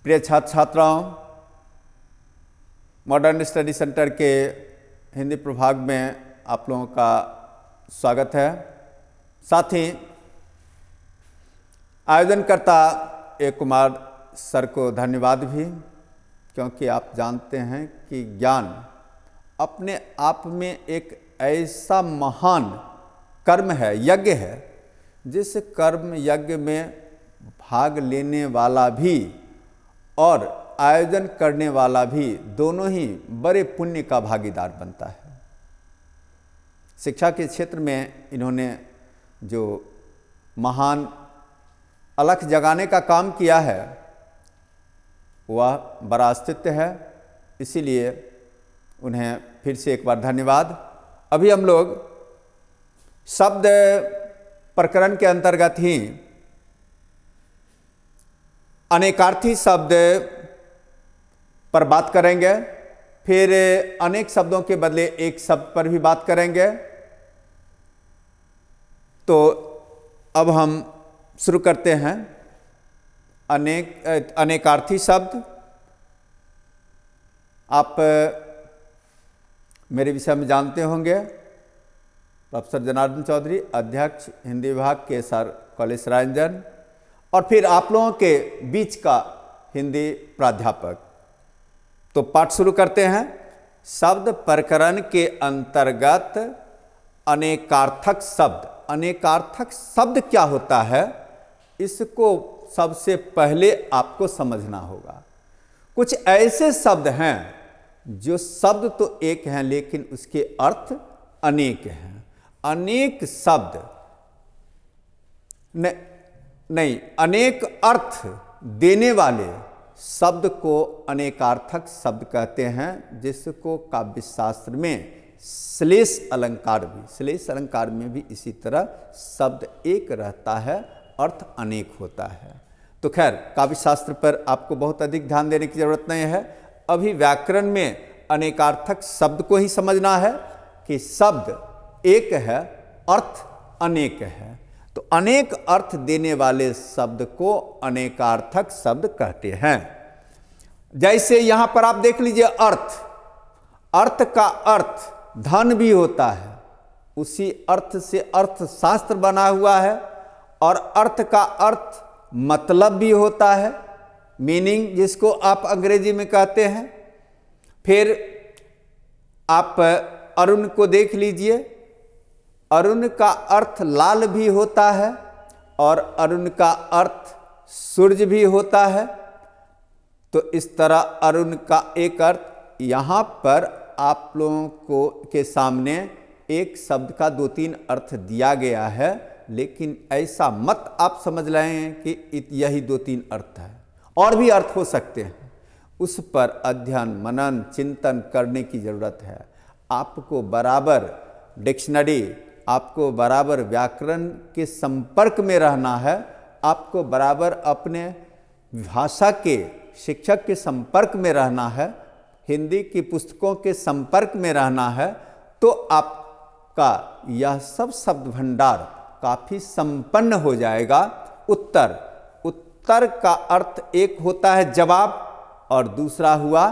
प्रिय छात्र छात्राओं, मॉडर्न स्टडी सेंटर के हिंदी प्रभाग में आप लोगों का स्वागत है। साथ ही आयोजनकर्ता ए कुमार सर को धन्यवाद भी, क्योंकि आप जानते हैं कि ज्ञान अपने आप में एक ऐसा महान कर्म है, यज्ञ है, जिस कर्म यज्ञ में भाग लेने वाला भी और आयोजन करने वाला भी दोनों ही बड़े पुण्य का भागीदार बनता है। शिक्षा के क्षेत्र में इन्होंने जो महान अलख जगाने का काम किया है वह बड़ा अस्तित्व है, इसीलिए उन्हें फिर से एक बार धन्यवाद। अभी हम लोग शब्द प्रकरण के अंतर्गत ही अनेकार्थी शब्द पर बात करेंगे, फिर अनेक शब्दों के बदले एक शब्द पर भी बात करेंगे। तो अब हम शुरू करते हैं। अनेकार्थी शब्द। आप मेरे विषय में जानते होंगे, प्रोफेसर जनार्दन चौधरी, अध्यक्ष हिंदी विभाग के SR कॉलेज रायरंजन, और फिर आप लोगों के बीच का हिंदी प्राध्यापक। तो पाठ शुरू करते हैं। शब्द प्रकरण के अंतर्गत अनेकार्थक शब्द। अनेकार्थक शब्द क्या होता है, इसको सबसे पहले आपको समझना होगा। कुछ ऐसे शब्द हैं जो शब्द तो एक हैं लेकिन उसके अर्थ अनेक हैं। अनेक शब्द नहीं, अनेक अर्थ देने वाले शब्द को अनेकार्थक शब्द कहते हैं, जिसको काव्यशास्त्र में श्लेष अलंकार भी, श्लेष अलंकार में भी इसी तरह शब्द एक रहता है, अर्थ अनेक होता है। तो खैर, काव्यशास्त्र पर आपको बहुत अधिक ध्यान देने की जरूरत नहीं है। अभी व्याकरण में अनेकार्थक शब्द को ही समझना है कि शब्द एक है, अर्थ अनेक है। तो अनेक अर्थ देने वाले शब्द को अनेकार्थक शब्द कहते हैं। जैसे यहां पर आप देख लीजिए, अर्थ। अर्थ का अर्थ धन भी होता है, उसी अर्थ से अर्थशास्त्र बना हुआ है, और अर्थ का अर्थ मतलब भी होता है, मीनिंग, जिसको आप अंग्रेजी में कहते हैं। फिर आप अरुण को देख लीजिए, अरुण का अर्थ लाल भी होता है और अरुण का अर्थ सूरज भी होता है। तो इस तरह अरुण का एक अर्थ। यहाँ पर आप लोगों को के सामने एक शब्द का 2-3 अर्थ दिया गया है, लेकिन ऐसा मत आप समझ रहे हैं कि यही 2-3 अर्थ है, और भी अर्थ हो सकते हैं। उस पर अध्ययन, मनन, चिंतन करने की ज़रूरत है। आपको बराबर डिक्शनरी, आपको बराबर व्याकरण के संपर्क में रहना है, आपको बराबर अपने भाषा के शिक्षक के संपर्क में रहना है, हिंदी की पुस्तकों के संपर्क में रहना है। तो आपका यह सब शब्द भंडार काफ़ी संपन्न हो जाएगा। उत्तर, उत्तर का अर्थ एक होता है जवाब, और दूसरा हुआ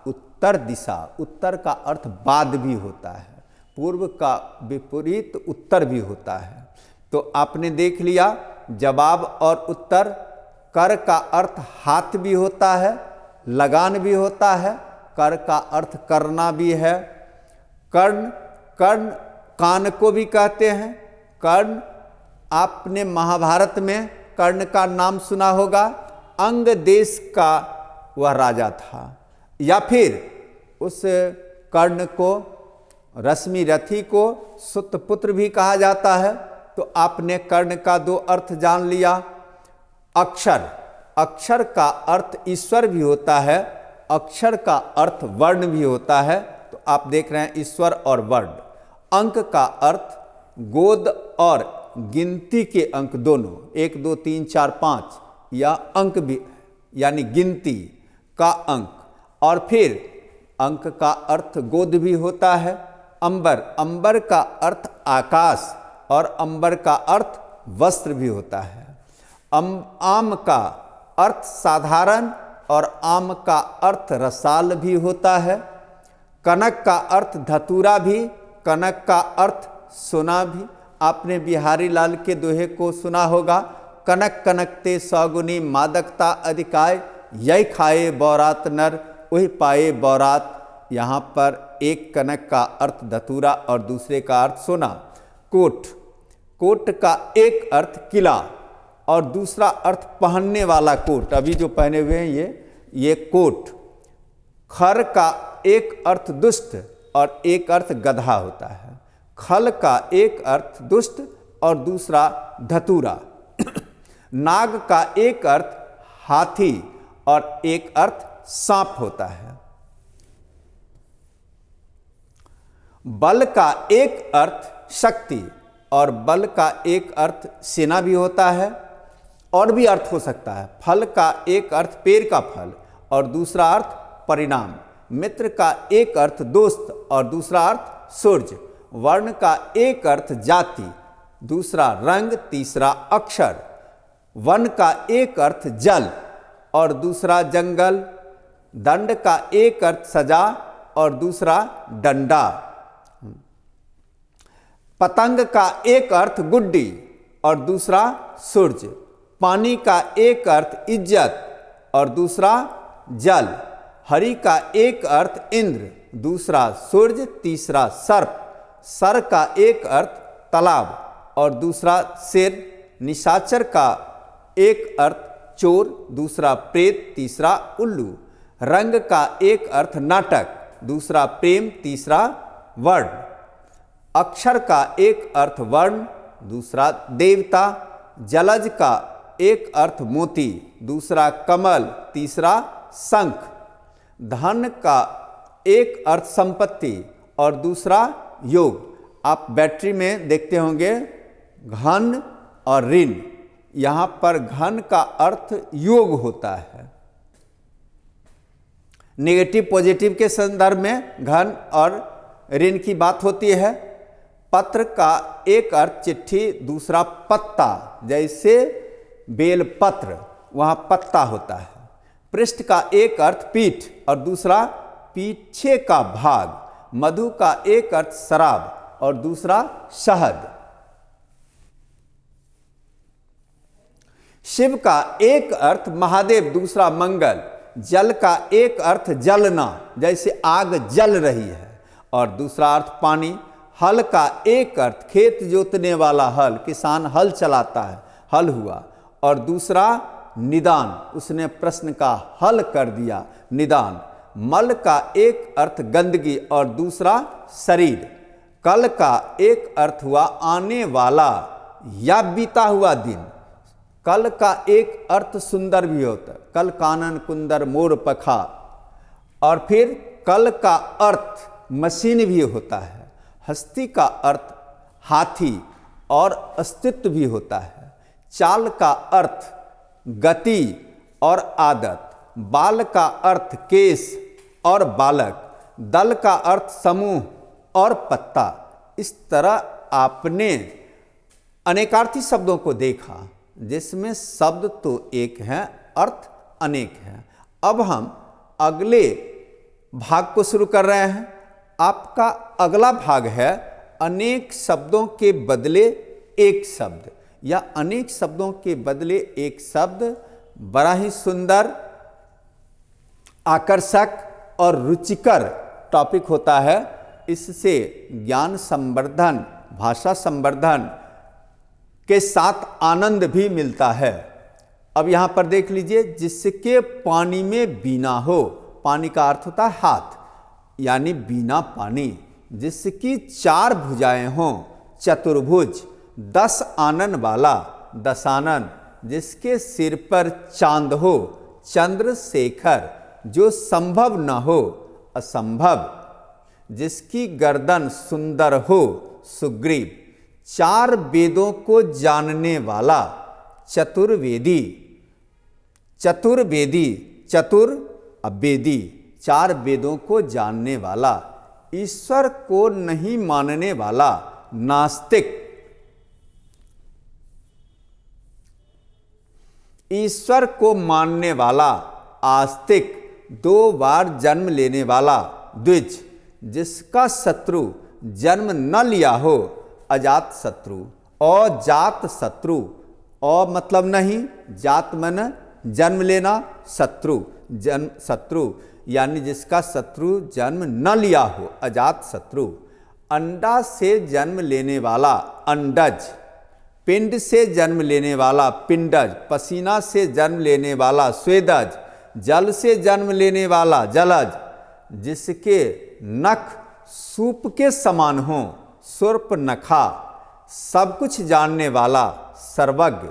उत्तर दिशा। उत्तर का अर्थ बाद भी होता है, पूर्व का विपरीत उत्तर भी होता है। तो आपने देख लिया जवाब और उत्तर। कर का अर्थ हाथ भी होता है, लगान भी होता है, कर का अर्थ करना भी है। कर्ण, कर्ण कान को भी कहते हैं। कर्ण, आपने महाभारत में कर्ण का नाम सुना होगा, अंग देश का वह राजा था। या फिर उस कर्ण को, रश्मि रथी को सुतपुत्र भी कहा जाता है। तो आपने कर्ण का 2 अर्थ जान लिया। अक्षर, अक्षर का अर्थ ईश्वर भी होता है, अक्षर का अर्थ वर्ण भी होता है। तो आप देख रहे हैं ईश्वर और वर्ण। अंक का अर्थ गोद और गिनती के अंक दोनों, 1 2 3 4 5, या अंक भी, यानी गिनती का अंक। और फिर अंक का अर्थ गोद भी होता है। अंबर, अंबर का अर्थ आकाश, और अंबर का अर्थ वस्त्र भी होता है। आम का अर्थ साधारण, और आम का अर्थ रसाल भी होता है। कनक का अर्थ धतूरा भी, कनक का अर्थ सोना भी। आपने बिहारी लाल के दोहे को सुना होगा, कनक कनकते सौगुनी मादकता अधिकाय, यही खाए बौरात नर वही पाए बौरात। यहाँ पर एक कनक का अर्थ धतूरा और दूसरे का अर्थ सोना। कोट, कोट का एक अर्थ किला और दूसरा अर्थ पहनने वाला कोट, अभी जो पहने हुए हैं ये कोट। खर का एक अर्थ दुष्ट और एक अर्थ गधा होता है। खल का एक अर्थ दुष्ट और दूसरा धतूरा। नाग का एक अर्थ हाथी और एक अर्थ सांप होता है। बल का एक अर्थ शक्ति और बल का एक अर्थ सेना भी होता है और भी अर्थ हो सकता है। फल का एक अर्थ पेड़ का फल और दूसरा अर्थ परिणाम। मित्र का एक अर्थ दोस्त और दूसरा अर्थ सूर्य। वर्ण का एक अर्थ जाति, दूसरा रंग, तीसरा अक्षर। वन का एक अर्थ जल और दूसरा जंगल। दंड का एक अर्थ सजा और दूसरा डंडा। पतंग का एक अर्थ गुड्डी और दूसरा सूर्य। पानी का एक अर्थ इज्जत और दूसरा जल। हरि का एक अर्थ इंद्र, दूसरा सूर्य, तीसरा सर्प। सर का एक अर्थ तालाब और दूसरा शेर। निशाचर का एक अर्थ चोर, दूसरा प्रेत, तीसरा उल्लू। रंग का एक अर्थ नाटक, दूसरा प्रेम, तीसरा वर्ण। अक्षर का एक अर्थ वर्ण, दूसरा देवता। जलज का एक अर्थ मोती, दूसरा कमल, तीसरा शंख। धन का एक अर्थ संपत्ति और दूसरा योग। आप बैटरी में देखते होंगे घन और ऋण, यहाँ पर घन का अर्थ योग होता है। नेगेटिव पॉजिटिव के संदर्भ में घन और ऋण की बात होती है। पत्र का एक अर्थ चिट्ठी, दूसरा पत्ता, जैसे बेलपत्र वहाँ पत्ता होता है। पृष्ठ का एक अर्थ पीठ और दूसरा पीछे का भाग। मधु का एक अर्थ शराब और दूसरा शहद। शिव का एक अर्थ महादेव, दूसरा मंगल। जल का एक अर्थ जलना, जैसे आग जल रही है और दूसरा अर्थ पानी। हल का एक अर्थ खेत जोतने वाला हल, किसान हल चलाता है, हल हुआ। और दूसरा निदान, उसने प्रश्न का हल कर दिया, निदान। मल का एक अर्थ गंदगी और दूसरा शरीर। कल का एक अर्थ हुआ आने वाला या बीता हुआ दिन। कल का एक अर्थ सुंदर भी होता है, कल कानन कुंदर मोर पखा। और फिर कल का अर्थ मशीन भी होता है। हस्ती का अर्थ हाथी और अस्तित्व भी होता है। चाल का अर्थ गति और आदत। बाल का अर्थ केस और बालक। दल का अर्थ समूह और पत्ता। इस तरह आपने अनेकार्थी शब्दों को देखा, जिसमें शब्द तो एक है, अर्थ अनेक है। अब हम अगले भाग को शुरू कर रहे हैं। आपका अगला भाग है अनेक शब्दों के बदले एक शब्द, या अनेक शब्दों के बदले एक शब्द। बड़ा ही सुंदर, आकर्षक और रुचिकर टॉपिक होता है। इससे ज्ञान संवर्धन, भाषा संवर्धन के साथ आनंद भी मिलता है। अब यहाँ पर देख लीजिए, जिसके पानी में बीना हो, पानी का अर्थ होता है हाथ, यानी बीना पानी। जिसकी चार भुजाएं हों, चतुर्भुज। 10 आनन वाला, दशानन। जिसके सिर पर चांद हो, चंद्रशेखर। जो संभव न हो, असंभव। जिसकी गर्दन सुंदर हो, सुग्रीव। 4 वेदों को जानने वाला, चतुर्वेदी। चतुर्वेदी, चतुर अवेदी, 4 वेदों को जानने वाला। ईश्वर को नहीं मानने वाला, नास्तिक। ईश्वर को मानने वाला, आस्तिक, 2 बार जन्म लेने वाला द्विज, जिसका शत्रु जन्म न लिया हो अजात शत्रु। अजात शत्रु, अ मतलब नहीं, जात मन जन्म लेना, शत्रु जन्म शत्रु, यानी जिसका शत्रु जन्म न लिया हो अजात शत्रु। अंडा से जन्म लेने वाला अंडज, पिंड से जन्म लेने वाला पिंडज, पसीना से जन्म लेने वाला स्वेदज, जल से जन्म लेने वाला जलज, जिसके नख सूप के समान हो सुर्प नखा, सब कुछ जानने वाला सर्वज्ञ,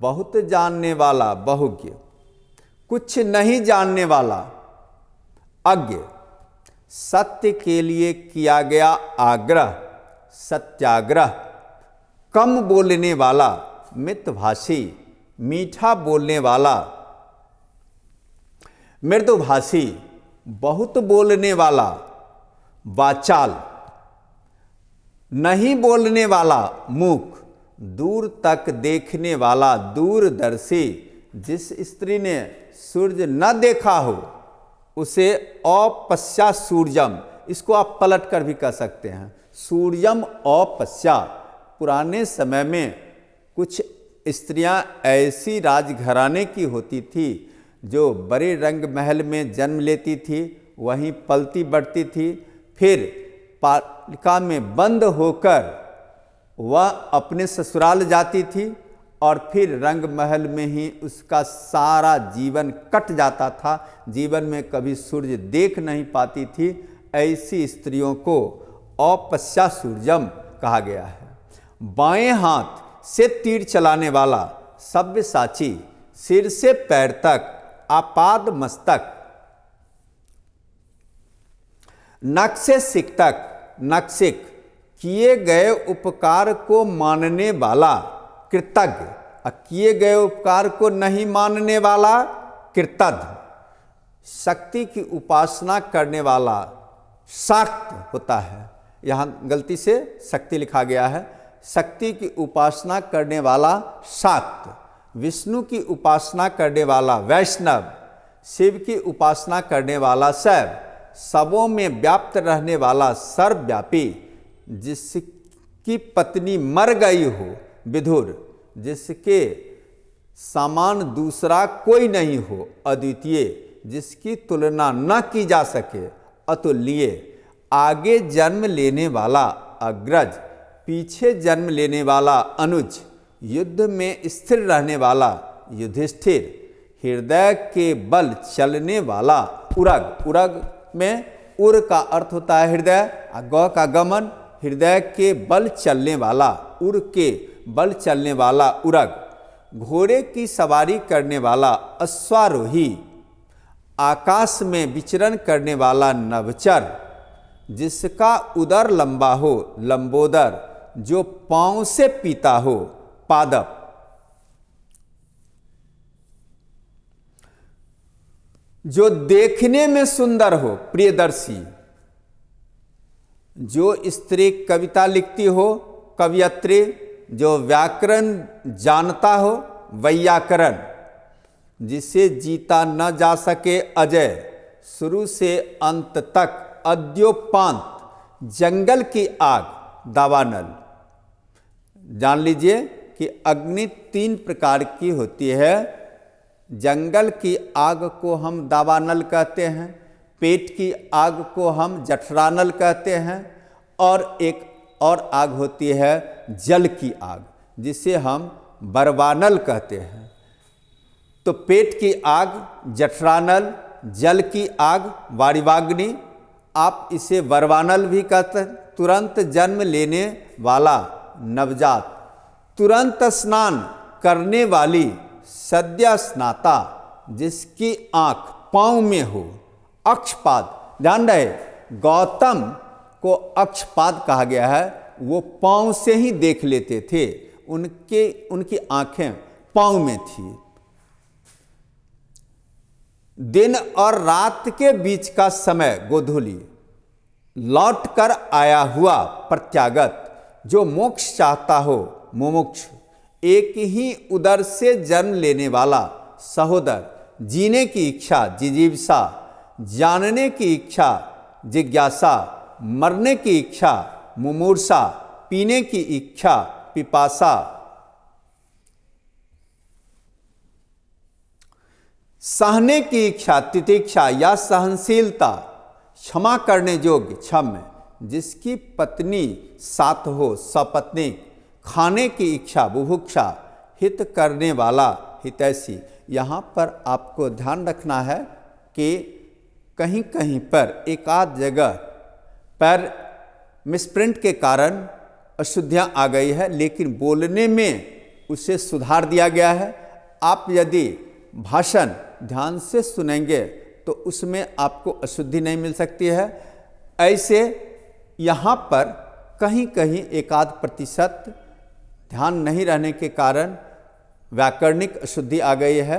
बहुत जानने वाला बहुज्ञ, कुछ नहीं जानने वाला अज्ञ, सत्य के लिए किया गया आग्रह सत्याग्रह, कम बोलने वाला मितभाषी, मीठा बोलने वाला मृदुभाषी, बहुत बोलने वाला वाचाल, नहीं बोलने वाला मूक, दूर तक देखने वाला दूरदर्शी, जिस स्त्री ने सूर्य न देखा हो उसे अपश्या सूर्यम, इसको आप पलट कर भी कह सकते हैं, सूर्यम अपश्या। पुराने समय में कुछ स्त्रियां ऐसी राजघराने की होती थी जो बड़े रंग महल में जन्म लेती थी, वहीं पलती बढ़ती थी, फिर पालिका में बंद होकर वह अपने ससुराल जाती थी और फिर रंग महल में ही उसका सारा जीवन कट जाता था, जीवन में कभी सूर्य देख नहीं पाती थी। ऐसी स्त्रियों को अपश्या सूर्यम कहा गया है। बाएं हाथ से तीर चलाने वाला सव्यसाची, सिर से पैर तक आपाद मस्तक, नख से सिक तक नक्सिक, किए गए उपकार को मानने वाला कृतज्ञ, किए गए उपकार को नहीं मानने वाला कृतज्ञ, शक्ति की उपासना करने वाला शाक्त होता है, यहाँ गलती से शक्ति लिखा गया है, शक्ति की उपासना करने वाला शाक्त, विष्णु की उपासना करने वाला वैष्णव, शिव की उपासना करने वाला शैव, सबों में व्याप्त रहने वाला सर्वव्यापी, जिसकी पत्नी मर गई हो विधुर, जिसके समान दूसरा कोई नहीं हो अद्वितीय, जिसकी तुलना न की जा सके अतुल्य, आगे जन्म लेने वाला अग्रज, पीछे जन्म लेने वाला अनुज, युद्ध में स्थिर रहने वाला युधिष्ठिर, हृदय के बल चलने वाला उरग, उरग में उर का अर्थ होता है हृदय, ग का गमन, हृदय के बल चलने वाला, उर के बल चलने वाला उरग, घोड़े की सवारी करने वाला अश्वारोही, आकाश में विचरण करने वाला नभचर, जिसका उदर लंबा हो लंबोदर, जो पांव से पीता हो पादप, जो देखने में सुंदर हो प्रियदर्शी, जो स्त्री कविता लिखती हो कवियत्री, जो व्याकरण जानता हो वैयाकरण, जिसे जीता न जा सके अजय, शुरू से अंत तक अद्योपांत, जंगल की आग दावानल। जान लीजिए कि अग्नि 3 प्रकार की होती है। जंगल की आग को हम दावानल कहते हैं, पेट की आग को हम जठरानल कहते हैं, और एक और आग होती है जल की आग, जिसे हम बरवानल कहते हैं। तो पेट की आग जठरानल, जल की आग वारिवाग्नि, आप इसे बरवानल भी कहते हैं। तुरंत जन्म लेने वाला नवजात, तुरंत स्नान करने वाली सद्य स्नाता, जिसकी आंख पांव में हो अक्षपाद। ध्यान रहे, गौतम को अक्षपाद कहा गया है, वो पांव से ही देख लेते थे, उनकी आंखें पांव में थी। दिन और रात के बीच का समय गोधूली, लौट कर आया हुआ प्रत्यागत, जो मोक्ष चाहता हो मुमुक्ष, एक ही उदर से जन्म लेने वाला सहोदर, जीने की इच्छा जिजीविषा, जानने की इच्छा जिज्ञासा, मरने की इच्छा मुमूर्षा, पीने की इच्छा पिपासा, सहने की इच्छा तितिक्षा या सहनशीलता, क्षमा करने योग्य क्षम्य, जिसकी पत्नी साथ हो सपत्नीक, खाने की इच्छा बुभुक्षा, हित करने वाला हितैषी। यहाँ पर आपको ध्यान रखना है कि कहीं कहीं पर एक आध जगह पर मिसप्रिंट के कारण अशुद्धियाँ आ गई है, लेकिन बोलने में उसे सुधार दिया गया है। आप यदि भाषण ध्यान से सुनेंगे तो उसमें आपको अशुद्धि नहीं मिल सकती है। ऐसे यहाँ पर कहीं कहीं एक आध प्रतिशत ध्यान नहीं रहने के कारण व्याकरणिक अशुद्धि आ गई है,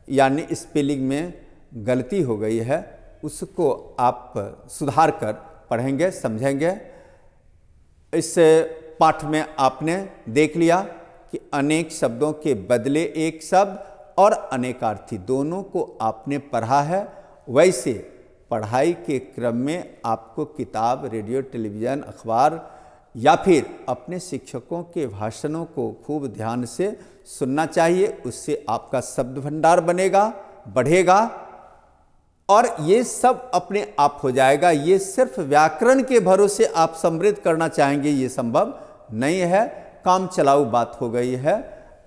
यानी स्पेलिंग में गलती हो गई है, उसको आप सुधार कर पढ़ेंगे समझेंगे। इस पाठ में आपने देख लिया कि अनेक शब्दों के बदले एक शब्द और अनेकार्थी दोनों को आपने पढ़ा है। वैसे पढ़ाई के क्रम में आपको किताब, रेडियो, टेलीविज़न, अखबार या फिर अपने शिक्षकों के भाषणों को खूब ध्यान से सुनना चाहिए। उससे आपका शब्द भंडार बनेगा, बढ़ेगा और ये सब अपने आप हो जाएगा। ये सिर्फ व्याकरण के भरोसे आप समृद्ध करना चाहेंगे, ये संभव नहीं है, काम चलाऊ बात हो गई है।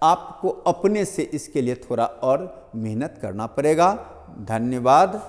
आपको अपने से इसके लिए थोड़ा और मेहनत करना पड़ेगा। धन्यवाद।